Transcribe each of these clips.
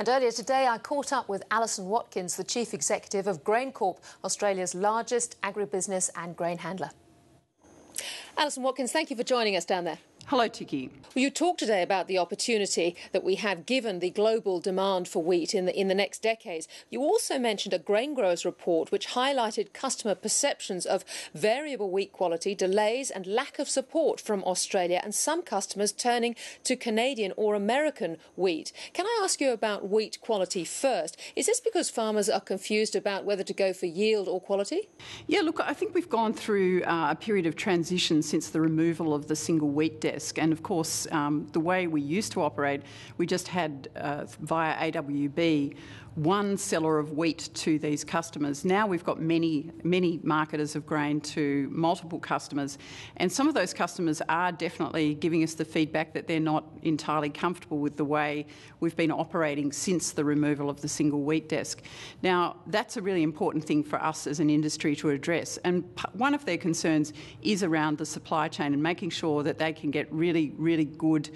And earlier today, I caught up with Alison Watkins, the Chief Executive of Graincorp, Australia's largest agribusiness and grain handler. Alison Watkins, thank you for joining us down there. Hello, Tiki. Well, you talked today about the opportunity that we have given the global demand for wheat in the next decades. You also mentioned a grain growers report which highlighted customer perceptions of variable wheat quality, delays and lack of support from Australia, and some customers turning to Canadian or American wheat. Can I ask you about wheat quality first? Is this because farmers are confused about whether to go for yield or quality? Yeah, look, I think we've gone through a period of transition since the removal of the single wheat desk. And of course, the way we used to operate, we just had, via AWB, one seller of wheat to these customers. Now we've got many marketers of grain to multiple customers. And some of those customers are definitely giving us the feedback that they're not entirely comfortable with the way we've been operating since the removal of the single wheat desk. Now, that's a really important thing for us as an industry to address. And one of their concerns is around the supply chain and making sure that they can get really good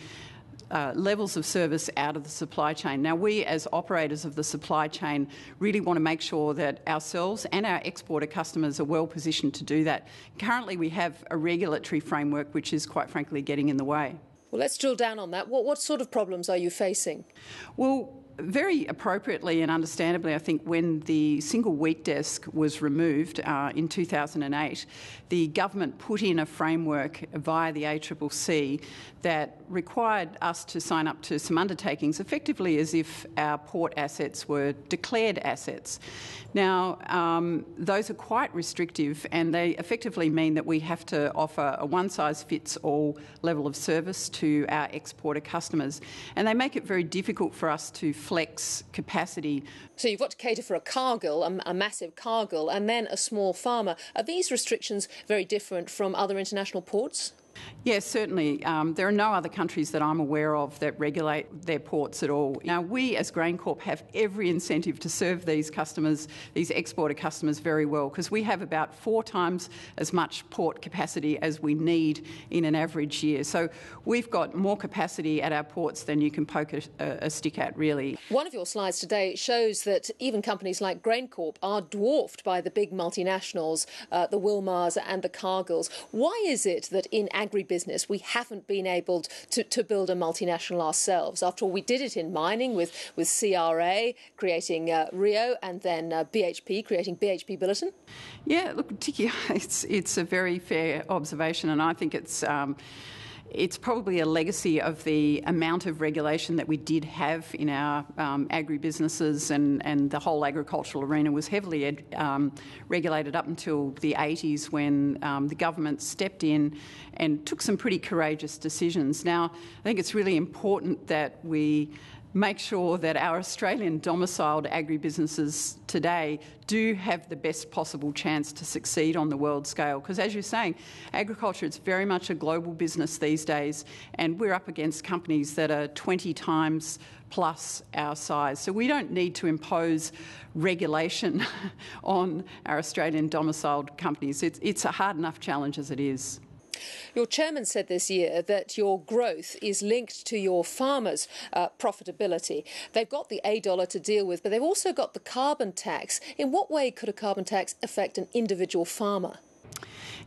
levels of service out of the supply chain. Now, we as operators of the supply chain really want to make sure that ourselves and our exporter customers are well positioned to do that. Currently, we have a regulatory framework which is quite frankly getting in the way. Well, let's drill down on that. What sort of problems are you facing? Well, very appropriately and understandably, I think when the single wheat desk was removed in 2008, the government put in a framework via the ACCC that required us to sign up to some undertakings, effectively as if our port assets were declared assets. Now, those are quite restrictive, and they effectively mean that we have to offer a one-size-fits-all level of service to our exporter customers, and they make it very difficult for us to flex capacity. So you've got to cater for a cargill, a massive cargill, and then a small farmer. Are these restrictions very different from other international ports? Yes, certainly. There are no other countries that I'm aware of that regulate their ports at all. Now, we as Graincorp have every incentive to serve these customers, these exporter customers, very well, because we have about 4 times as much port capacity as we need in an average year. So we've got more capacity at our ports than you can poke a stick at, really. One of your slides today shows that even companies like Graincorp are dwarfed by the big multinationals, the Wilmars and the Cargills. Why is it that in agribusiness we haven't been able to build a multinational ourselves? After all, we did it in mining with CRA creating Rio, and then BHP creating BHP Billiton. Yeah, look, Tiki, it's a very fair observation, and I think it's probably a legacy of the amount of regulation that we did have in our agribusinesses, and the whole agricultural arena was heavily regulated up until the 80s when the government stepped in and took some pretty courageous decisions. Now, I think it's really important that we make sure that our Australian domiciled agribusinesses today do have the best possible chance to succeed on the world scale. Because as you're saying, agriculture, it's very much a global business these days, and we're up against companies that are 20 times plus our size. So we don't need to impose regulation on our Australian domiciled companies. It's a hard enough challenge as it is. Your chairman said this year that your growth is linked to your farmers' profitability. They've got the A dollar to deal with, but they've also got the carbon tax. In what way could a carbon tax affect an individual farmer?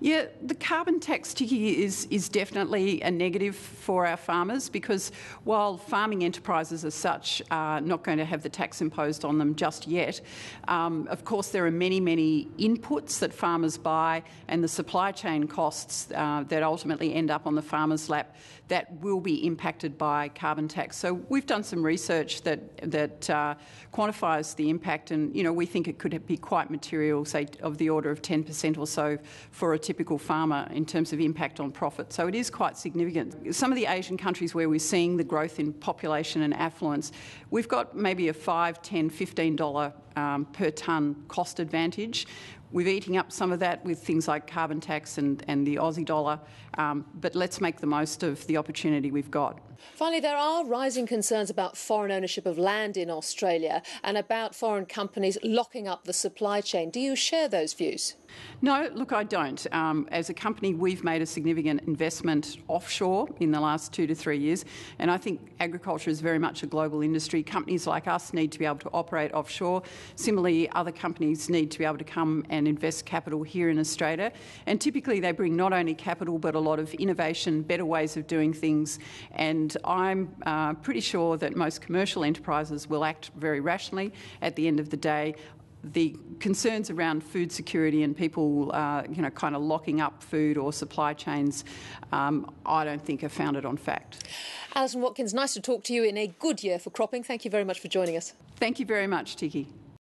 Yeah, the carbon tax, Tiki, is definitely a negative for our farmers, because while farming enterprises as such are not going to have the tax imposed on them just yet, of course there are many inputs that farmers buy, and the supply chain costs that ultimately end up on the farmer's lap that will be impacted by carbon tax. So we've done some research that quantifies the impact, and we think it could be quite material, say of the order of 10% or so for a typical farmer in terms of impact on profit. So it is quite significant. Some of the Asian countries where we're seeing the growth in population and affluence, we've got maybe a $5, $10, $15 per tonne cost advantage. We're eating up some of that with things like carbon tax and the Aussie dollar, but let's make the most of the opportunity we've got. Finally, there are rising concerns about foreign ownership of land in Australia and about foreign companies locking up the supply chain. Do you share those views? No, look, I don't. As a company, we've made a significant investment offshore in the last 2 to 3 years, and I think agriculture is very much a global industry. Companies like us need to be able to operate offshore. Similarly, other companies need to be able to come and invest capital here in Australia, and typically they bring not only capital but a lot of innovation, better ways of doing things, and I'm pretty sure that most commercial enterprises will act very rationally at the end of the day. The concerns around food security and people, kind of locking up food or supply chains, I don't think are founded on fact. Alison Watkins, nice to talk to you in a good year for cropping. Thank you very much for joining us. Thank you very much, Tiki.